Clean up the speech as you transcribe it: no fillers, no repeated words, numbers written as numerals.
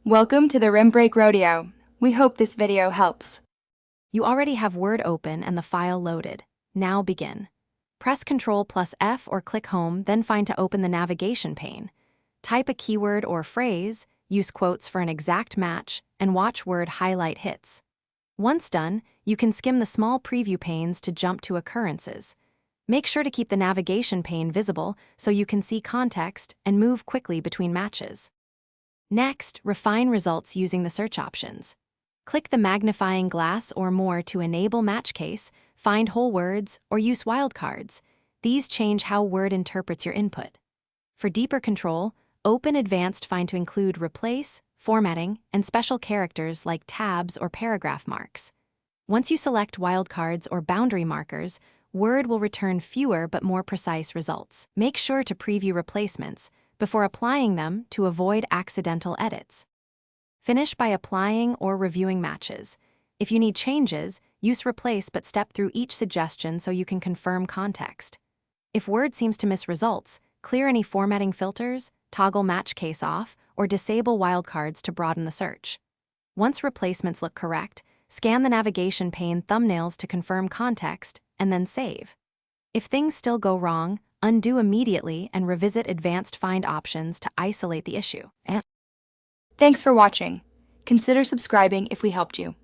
Welcome to the Rim Break Rodeo. We hope this video helps. You already have Word open and the file loaded. Now begin. Press Ctrl plus F or click Home, then find to open the navigation pane. Type a keyword or phrase, use quotes for an exact match, and watch Word highlight hits. Once done, you can skim the small preview panes to jump to occurrences. Make sure to keep the navigation pane visible so you can see context and move quickly between matches. Next, refine results using the search options. Click the magnifying glass or more to enable match case, find whole words, or use wildcards. These change how Word interprets your input. For deeper control, open Advanced Find to include replace, formatting, and special characters like tabs or paragraph marks. Once you select wildcards or boundary markers, Word will return fewer but more precise results. Make sure to preview replacements before applying them to avoid accidental edits. Finish by applying or reviewing matches. If you need changes, use replace but step through each suggestion so you can confirm context. If Word seems to miss results, clear any formatting filters, toggle match case off, or disable wildcards to broaden the search. Once replacements look correct, scan the navigation pane thumbnails to confirm context, and then save. If things still go wrong, undo immediately and revisit Advanced Find options to isolate the issue. Thanks for watching. Consider subscribing if we helped you.